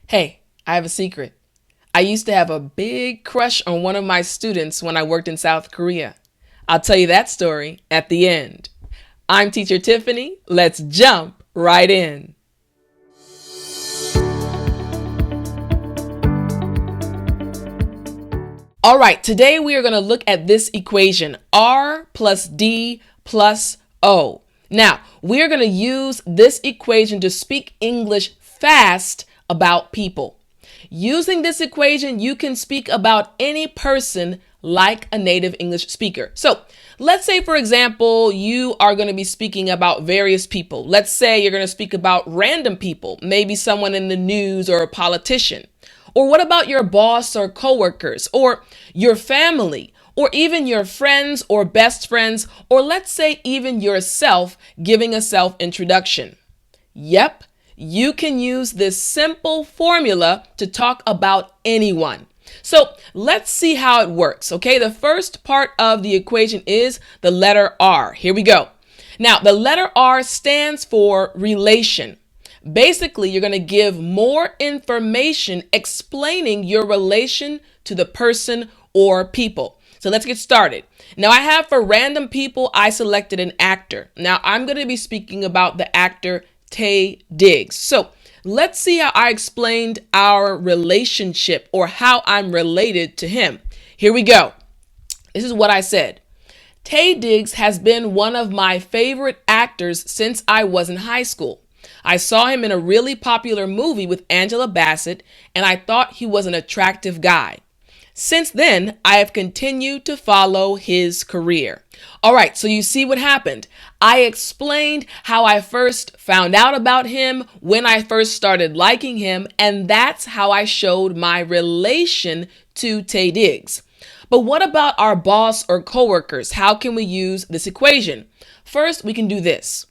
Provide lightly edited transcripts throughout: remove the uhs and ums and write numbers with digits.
Hey, I have a secret. I used to have a big crush on one of my students when I worked in South Korea. I'll tell you that story at the end. I'm Teacher Tiffany. Let's jump right in. All right, today we are going to look at this equation, R plus D plus O. Now, we are going to use this equation to speak English fast about people. Using this equation, you can speak about any person like a native English speaker. So let's say, for example, you are going to be speaking about various people. Let's say you're going to speak about random people, maybe someone in the news or a politician. Or what about your boss or coworkers or your family or even your friends or best friends, or let's say even yourself giving a self-introduction? Yep, you can use this simple formula to talk about anyone. So let's see how it works. Okay, the first part of the equation is the letter R. Here we go. Now, the letter R stands for relation. Basically, you're going to give more information explaining your relation to the person or people. So let's get started. Now, I have for random people, I selected an actor. Now, I'm going to be speaking about the actor Taye Diggs. So let's see how I explained our relationship or how I'm related to him. Here we go. This is what I said. Taye Diggs has been one of my favorite actors since I was in high school. I saw him in a really popular movie with Angela Bassett, and I thought he was an attractive guy. Since then, I have continued to follow his career. All right, so you see what happened. I explained how I first found out about him, when I first started liking him, and that's how I showed my relation to Taye Diggs. But what about our boss or coworkers? How can we use this equation? First, we can do this.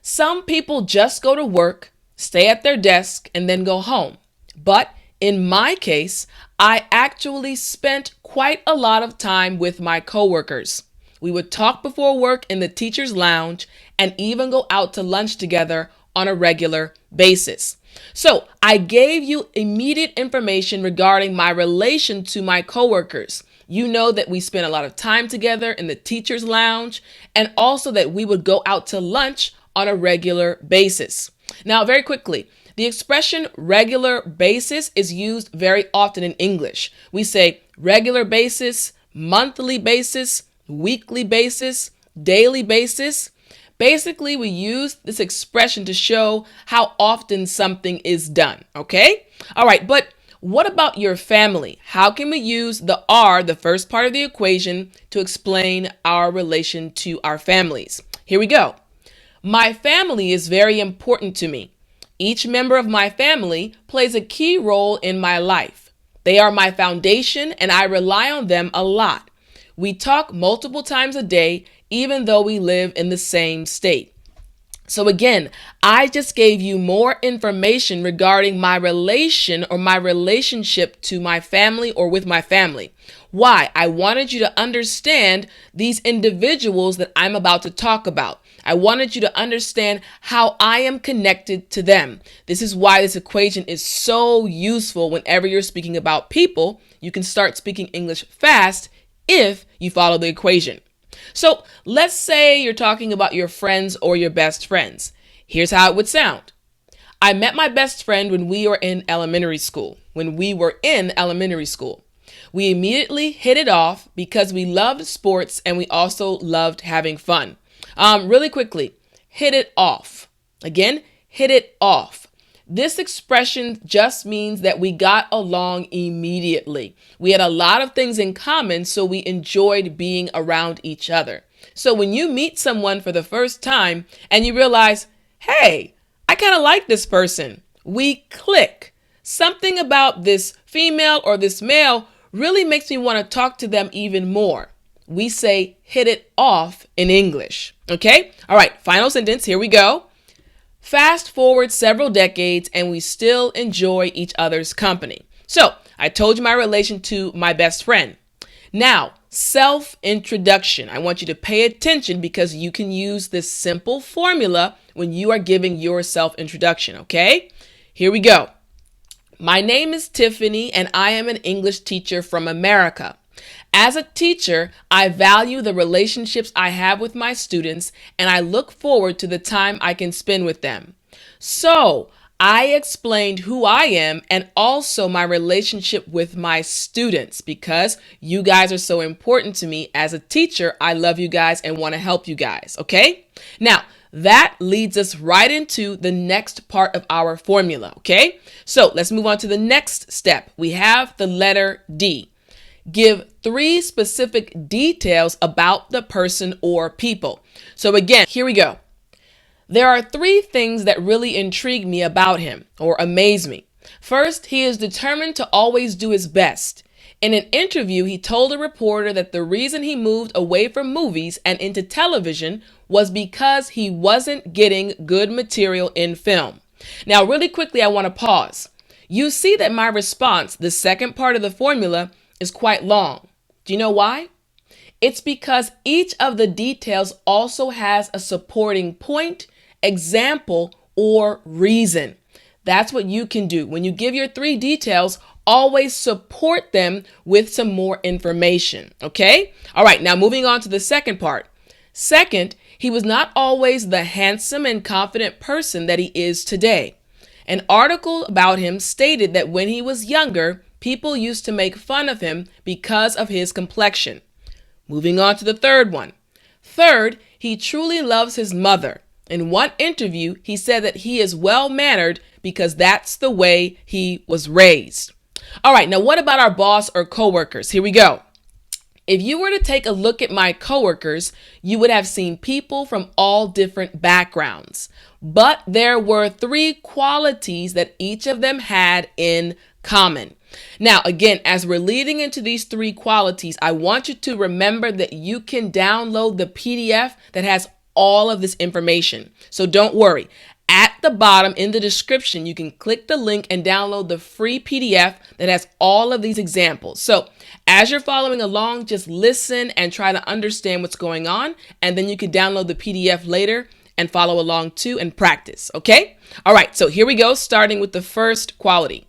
Some people just go to work, stay at their desk, and then go home. But in my case, I actually spent quite a lot of time with my coworkers. We would talk before work in the teacher's lounge and even go out to lunch together on a regular basis. So I gave you immediate information regarding my relation to my coworkers. You know that we spent a lot of time together in the teacher's lounge and also that we would go out to lunch on a regular basis. Now, very quickly, the expression regular basis is used very often in English. We say regular basis, monthly basis, weekly basis, daily basis. Basically, we use this expression to show how often something is done, okay? All right, but what about your family? How can we use the R, the first part of the equation, to explain our relation to our families? Here we go. My family is very important to me. Each member of my family plays a key role in my life. They are my foundation and I rely on them a lot. We talk multiple times a day, even though we live in the same state. So again, I just gave you more information regarding my relation or my relationship to my family or with my family. Why? I wanted you to understand these individuals that I'm about to talk about. I wanted you to understand how I am connected to them. This is why this equation is so useful whenever you're speaking about people. You can start speaking English fast if you follow the equation. So let's say you're talking about your friends or your best friends. Here's how it would sound. I met my best friend when we were in elementary school. We immediately hit it off because we loved sports and we also loved having fun. Really quickly, hit it off. Again, hit it off. This expression just means that we got along immediately. We had a lot of things in common, so we enjoyed being around each other. So when you meet someone for the first time and you realize, hey, I kind of like this person, we click. Something about this female or this male really makes me want to talk to them even more. We say hit it off in English. Okay? All right, final sentence. Here we go. Fast forward several decades and we still enjoy each other's company. So I told you my relation to my best friend. Now, self-introduction. I want you to pay attention because you can use this simple formula when you are giving your self-introduction, okay? Here we go. My name is Tiffany and I am an English teacher from America. As a teacher, I value the relationships I have with my students and I look forward to the time I can spend with them. So, I explained who I am and also my relationship with my students because you guys are so important to me. As a teacher, I love you guys and want to help you guys, okay? Now, that leads us right into the next part of our formula, okay? So let's move on to the next step. We have the letter D. Give 3 specific details about the person or people. So again, here we go. There are 3 things that really intrigue me about him or amaze me. First, he is determined to always do his best. In an interview, he told a reporter that the reason he moved away from movies and into television was because he wasn't getting good material in film. Now, really quickly, I want to pause. You see that my response, the second part of the formula, is quite long. Do you know why? It's because each of the details also has a supporting point, example, or reason. That's what you can do. When you give your 3 details, always support them with some more information, okay? All right, now moving on to the second part. Second, he was not always the handsome and confident person that he is today. An article about him stated that when he was younger, people used to make fun of him because of his complexion. Moving on to the third one. Third, he truly loves his mother. In one interview, he said that he is well-mannered because that's the way he was raised. All right, now what about our boss or coworkers? Here we go. If you were to take a look at my coworkers, you would have seen people from all different backgrounds. But there were 3 qualities that each of them had in common. Now, again, as we're leading into these 3 qualities, I want you to remember that you can download the PDF that has all of this information. So don't worry. At the bottom in the description, you can click the link and download the free PDF that has all of these examples. So as you're following along, just listen and try to understand what's going on. And then you can download the PDF later and follow along too and practice. Okay? All right. So here we go, starting with the first quality.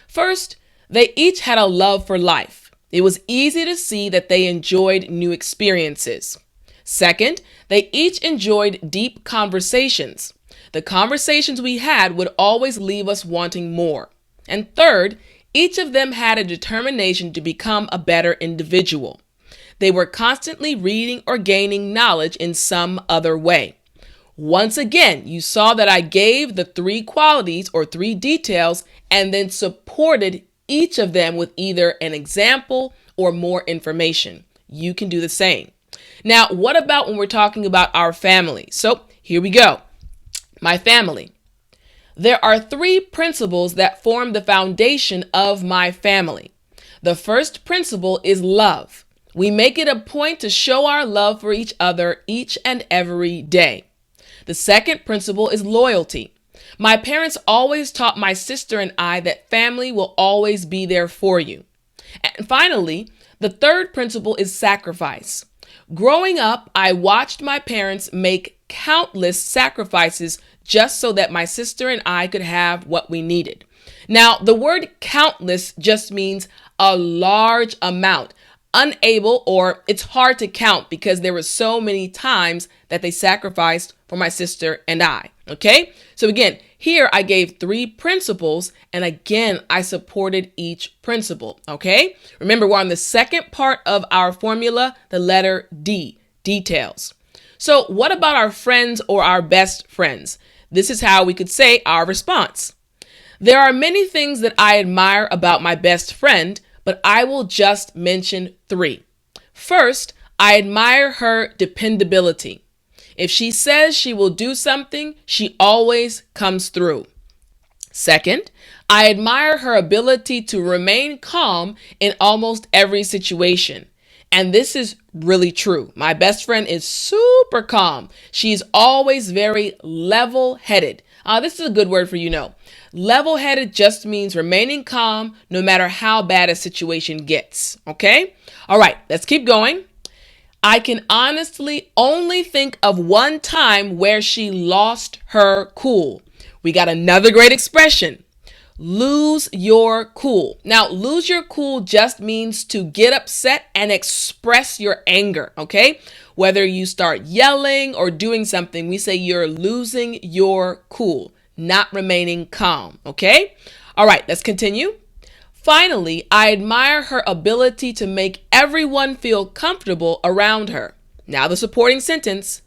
First, they each had a love for life. It was easy to see that they enjoyed new experiences. Second, they each enjoyed deep conversations. The conversations we had would always leave us wanting more. And third, each of them had a determination to become a better individual. They were constantly reading or gaining knowledge in some other way. Once again, you saw that I gave the 3 qualities or 3 details and then supported each of them with either an example or more information. You can do the same. Now, what about when we're talking about our family? So here we go. My family. There are 3 principles that form the foundation of my family. The first principle is love. We make it a point to show our love for each other each and every day. The second principle is loyalty. My parents always taught my sister and I that family will always be there for you. And finally, the third principle is sacrifice. Growing up, I watched my parents make countless sacrifices just so that my sister and I could have what we needed. Now, the word countless just means a large amount, unable, or it's hard to count because there were so many times that they sacrificed for my sister and I. Okay? So again, here I gave 3 principles and again, I supported each principle. Okay? Remember, we're on the second part of our formula, the letter D, details. So what about our friends or our best friends? This is how we could say our response. There are many things that I admire about my best friend, but I will just mention 3. First, I admire her dependability. If she says she will do something, she always comes through. Second, I admire her ability to remain calm in almost every situation. And this is really true. My best friend is super calm. She's always very level-headed. This is a good word for you know. Level-headed just means remaining calm no matter how bad a situation gets. Okay? All right, let's keep going. I can honestly only think of one time where she lost her cool. We got another great expression. lose your cool. Now, lose your cool just means to get upset and express your anger, okay? Whether you start yelling or doing something, we say you're losing your cool, not remaining calm, okay? All right, let's continue. Finally, I admire her ability to make everyone feel comfortable around her. Now, the supporting sentence.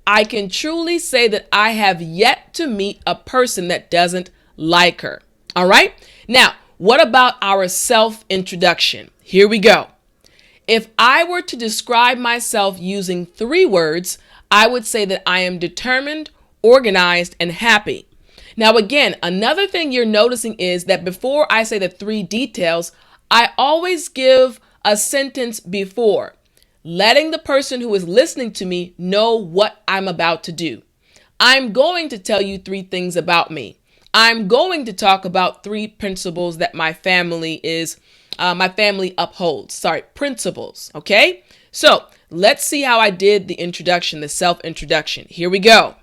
I can truly say that I have yet to meet a person that doesn't like her. All right. Now, what about our self-introduction? Here we go. If I were to describe myself using 3 words, I would say that I am determined, organized, and happy. Now, again, another thing you're noticing is that before I say the 3 details, I always give a sentence before, letting the person who is listening to me know what I'm about to do. I'm going to tell you 3 things about me. I'm going to talk about 3 principles that my family upholds. Principles. Okay? So let's see how I did the introduction, the self-introduction. Here we go.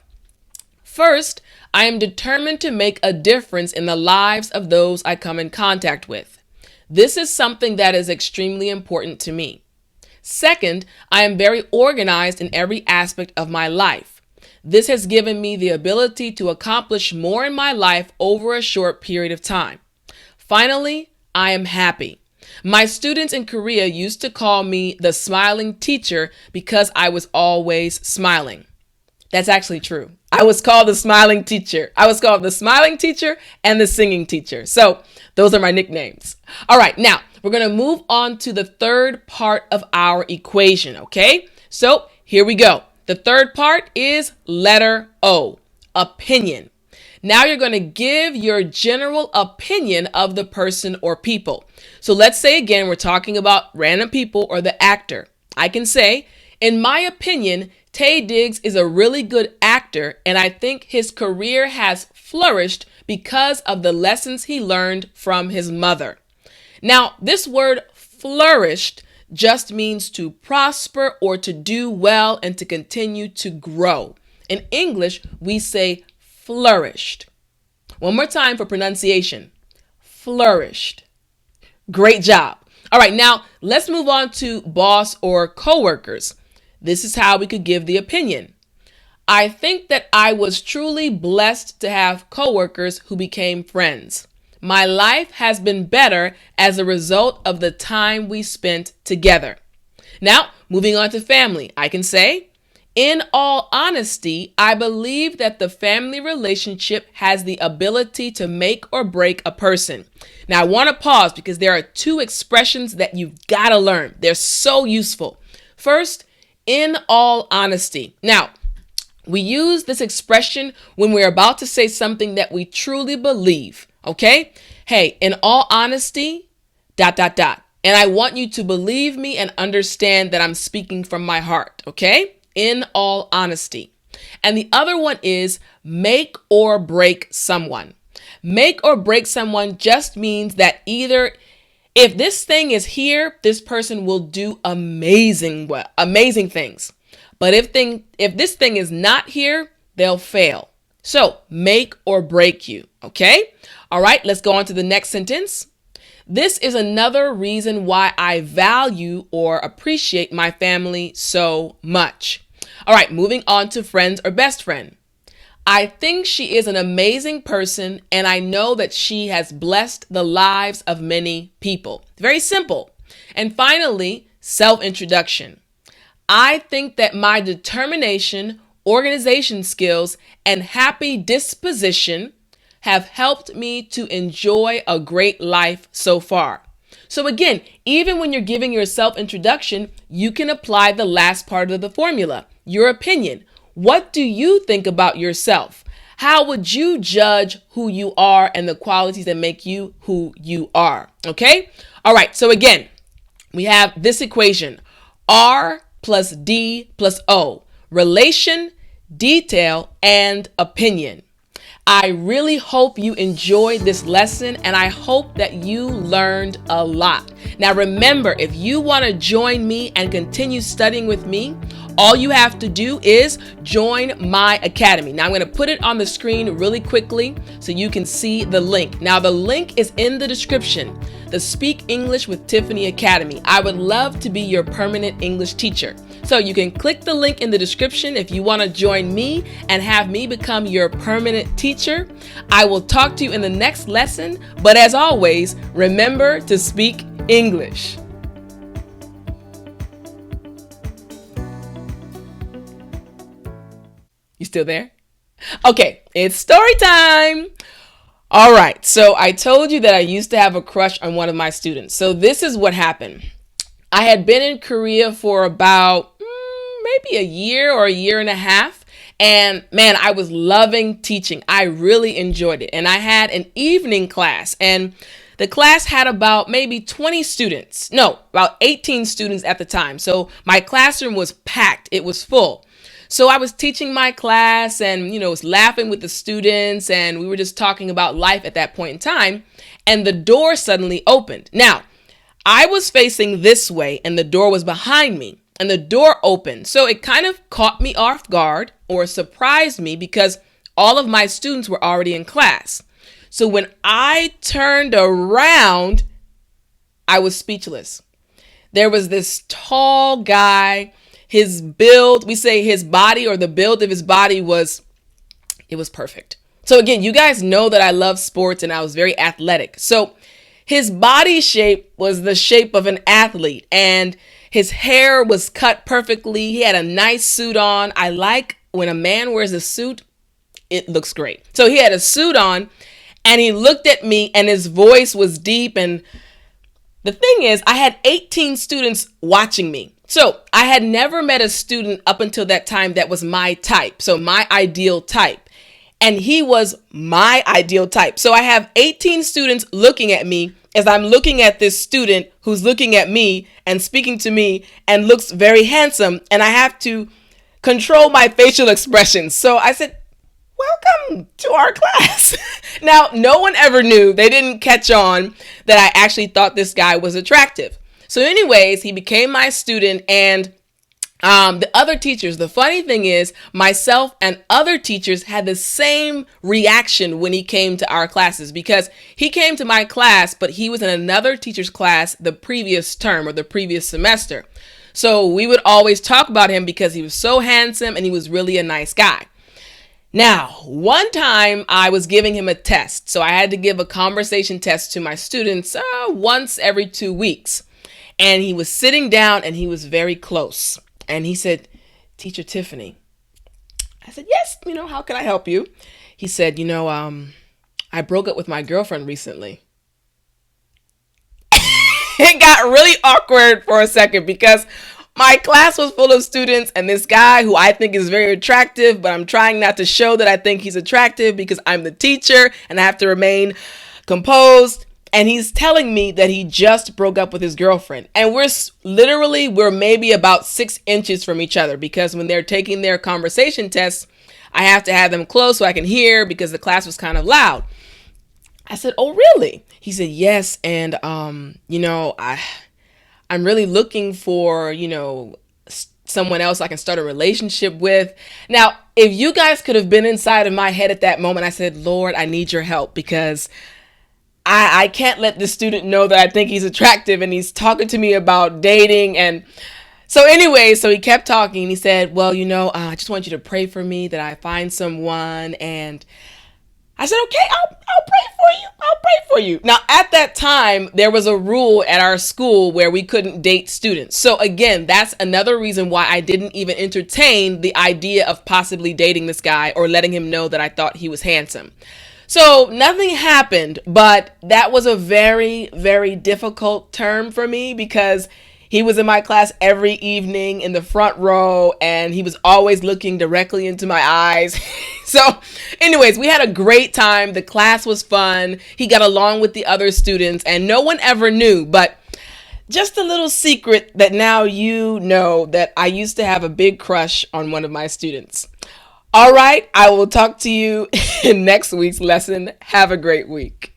First, I am determined to make a difference in the lives of those I come in contact with. This is something that is extremely important to me. Second, I am very organized in every aspect of my life. This has given me the ability to accomplish more in my life over a short period of time. Finally, I am happy. My students in Korea used to call me the smiling teacher because I was always smiling. That's actually true. I was called the smiling teacher. I was called the smiling teacher and the singing teacher. So those are my nicknames. All right, now we're going to move on to the third part of our equation, okay? So here we go. The third part is letter O, opinion. Now you're going to give your general opinion of the person or people. So let's say again, we're talking about random people or the actor. I can say, in my opinion, Taye Diggs is a really good actor, and I think his career has flourished because of the lessons he learned from his mother. Now, this word flourished just means to prosper or to do well and to continue to grow. In English, we say flourished. One more time for pronunciation. Flourished. Great job. All right, now let's move on to boss or coworkers. This is how we could give the opinion. I think that I was truly blessed to have coworkers who became friends. My life has been better as a result of the time we spent together. Now, moving on to family, I can say, in all honesty, I believe that the family relationship has the ability to make or break a person. Now, I want to pause because there are 2 expressions that you've got to learn. They're so useful. First, in all honesty. Now, we use this expression when we're about to say something that we truly believe. Okay? Hey, in all honesty, ... And I want you to believe me and understand that I'm speaking from my heart. Okay? In all honesty. And the other one is make or break someone. Make or break someone just means that either if this thing is here, this person will do amazing things. But if this thing is not here, they'll fail. So make or break you. Okay? All right, let's go on to the next sentence. This is another reason why I value or appreciate my family so much. All right, moving on to friends or best friend. I think she is an amazing person, and I know that she has blessed the lives of many people. Very simple. And finally, self-introduction. I think that my determination, organization skills, and happy disposition have helped me to enjoy a great life so far. So again, even when you're giving your self-introduction, you can apply the last part of the formula, your opinion. What do you think about yourself? How would you judge who you are and the qualities that make you who you are? Okay? All right. So again, we have this equation, R plus D plus O, relation, detail, and opinion. I really hope you enjoyed this lesson, and I hope that you learned a lot. Now remember, if you want to join me and continue studying with me, all you have to do is join my academy. Now I'm going to put it on the screen really quickly so you can see the link. Now the link is in the description, the Speak English with Tiffani Academy. I would love to be your permanent English teacher. So you can click the link in the description if you want to join me and have me become your permanent teacher. I will talk to you in the next lesson, but as always, remember to speak English. You still there? Okay, it's story time. All right, so I told you that I used to have a crush on one of my students. So this is what happened. I had been in Korea for about maybe a year or a year and a half. And man, I was loving teaching. I really enjoyed it. And I had an evening class, and the class had about maybe 20 students. No, about 18 students at the time. So my classroom was packed. It was full. So I was teaching my class and, was laughing with the students, and we were just talking about life at that point in time. And the door suddenly opened. Now, I was facing this way and the door was behind me, and the door opened. So it kind of caught me off guard or surprised me because all of my students were already in class. So when I turned around, I was speechless. There was this tall guy. His build, we say his body, or the build of his body was perfect. So again, you guys know that I love sports and I was very athletic. So his body shape was the shape of an athlete, and his hair was cut perfectly. He had a nice suit on. I like when a man wears a suit, it looks great. So he had a suit on, and he looked at me, and his voice was deep. And the thing is, I had 18 students watching me. So I had never met a student up until that time that was my type. So my ideal type. And he was my ideal type. So I have 18 students looking at me as I'm looking at this student who's looking at me and speaking to me and looks very handsome. And I have to control my facial expressions. So I said, welcome to our class. Now, no one ever knew. They didn't catch on that I actually thought this guy was attractive. So anyways, he became my student, and the other teachers, the funny thing is, myself and other teachers had the same reaction when he came to our classes, because he came to my class, but he was in another teacher's class the previous term or the previous semester. So we would always talk about him because he was so handsome and he was really a nice guy. Now, one time I was giving him a test. So I had to give a conversation test to my students once every 2 weeks. And he was sitting down and he was very close. And he said, Teacher Tiffani. I said, yes, how can I help you? He said, I broke up with my girlfriend recently. It got really awkward for a second because my class was full of students, and this guy who I think is very attractive, but I'm trying not to show that I think he's attractive because I'm the teacher and I have to remain composed. And he's telling me that he just broke up with his girlfriend. And we're maybe about 6 inches from each other, because when they're taking their conversation tests, I have to have them close so I can hear because the class was kind of loud. I said, oh, really? He said, yes. And, I'm really looking for, someone else I can start a relationship with. Now, if you guys could have been inside of my head at that moment, I said, Lord, I need your help, because I can't let this student know that I think he's attractive and he's talking to me about dating. And so anyway, so he kept talking and he said, well, I just want you to pray for me that I find someone. And I said, okay, I'll pray for you. I'll pray for you. Now, at that time, there was a rule at our school where we couldn't date students. So again, that's another reason why I didn't even entertain the idea of possibly dating this guy or letting him know that I thought he was handsome. So nothing happened, but that was a very, very difficult term for me because he was in my class every evening in the front row, and he was always looking directly into my eyes. So anyways, we had a great time. The class was fun. He got along with the other students, and no one ever knew, but just a little secret that now you know, that I used to have a big crush on one of my students. All right, I will talk to you in next week's lesson. Have a great week.